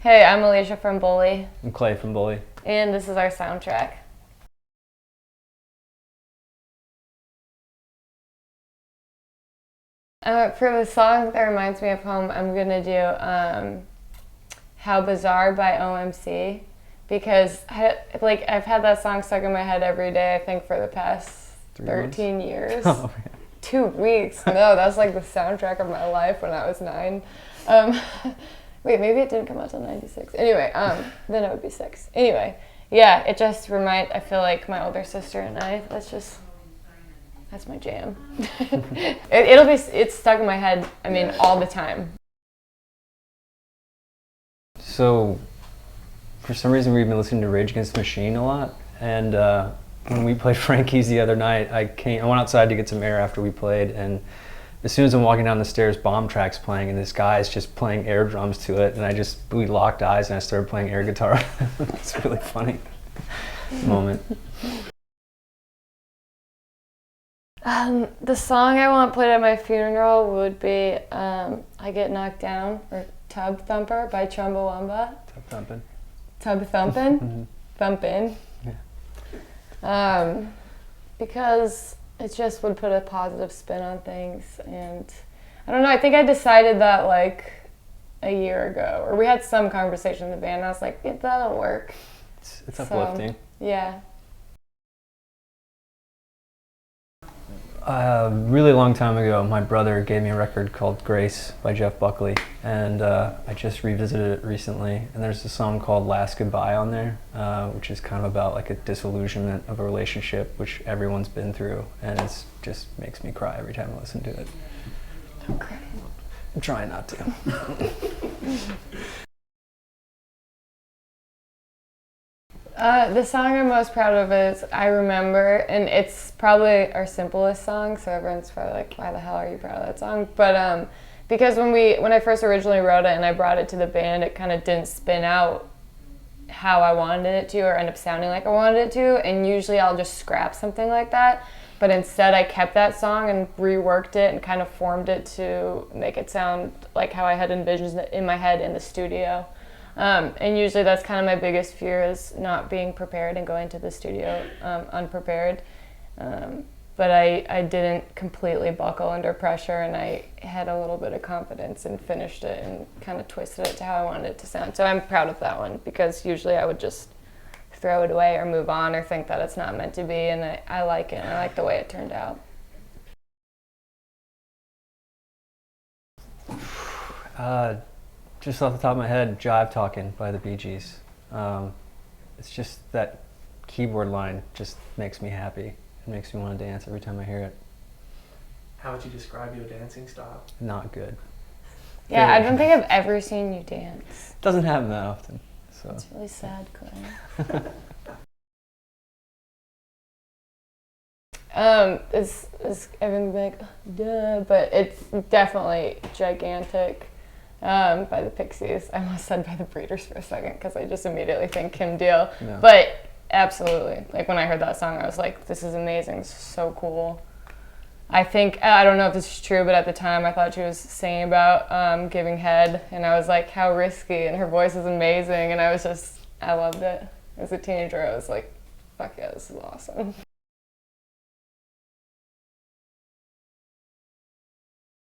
Hey, I'm Alicia from Bully, I'm Clay from Bully. and this is our soundtrack. For the song that reminds me of home, I'm gonna do "How Bizarre" by OMC because I've had that song stuck in my head every day. I think for the past 13 years. Oh, man. 2 weeks. No, that's like the soundtrack of my life when I was 9. Wait, maybe it didn't come out till 96. Anyway, then it would be 6. Anyway, yeah, it just I feel like my older sister and I, that's my jam. It's stuck in my head, all the time. So, for some reason, we've been listening to Rage Against the Machine a lot, and when we played Frankie's the other night, I went outside to get some air after we played, and as soon as I'm walking down the stairs, Bomb Track's playing, and this guy's just playing air drums to it, and we locked eyes, and I started playing air guitar. It's a really funny moment. The song I want played at my funeral would be "I Get Knocked Down" or "Tub Thumper" by Chumbawamba. Tub thumping. Tub thumping, thumping. Yeah. Because it just would put a positive spin on things, and I don't know. I think I decided that like a year ago, or we had some conversation in the band. And I was like, yeah, that'll work. It's uplifting. Yeah. A really long time ago, my brother gave me a record called Grace by Jeff Buckley, and I just revisited it recently, and there's a song called Last Goodbye on there, which is kind of about like a disillusionment of a relationship, which everyone's been through, and it just makes me cry every time I listen to it. Okay. I'm trying not to. The song I'm most proud of is "I Remember," and it's probably our simplest song, so everyone's probably like, why the hell are you proud of that song? But because when I first originally wrote it and I brought it to the band, it kind of didn't spin out how I wanted it to or end up sounding like I wanted it to, and usually I'll just scrap something like that. But instead I kept that song and reworked it and kind of formed it to make it sound like how I had envisioned it in my head in the studio. And usually that's kind of my biggest fear is not being prepared and going to the studio unprepared. But I didn't completely buckle under pressure, and I had a little bit of confidence and finished it and kind of twisted it to how I wanted it to sound. So I'm proud of that one because usually I would just throw it away or move on or think that it's not meant to be, and I like it and I like the way it turned out. Just off the top of my head, Jive Talking by the Bee Gees. It's just that keyboard line just makes me happy. It makes me want to dance every time I hear it. How would you describe your dancing style? Not good. Yeah, I don't think I've ever seen you dance. Doesn't happen that often. So. It's really sad, Clay. It's everyone be like, duh, but it's definitely Gigantic. By the Pixies. I almost said by the Breeders for a second because I just immediately think Kim Deal. No. But absolutely, like when I heard that song, I was like, this is amazing, this is so cool. I don't know if this is true, but at the time I thought she was singing about giving head, and I was like, how risky, and her voice is amazing, and I loved it. As a teenager, I was like, fuck yeah, this is awesome.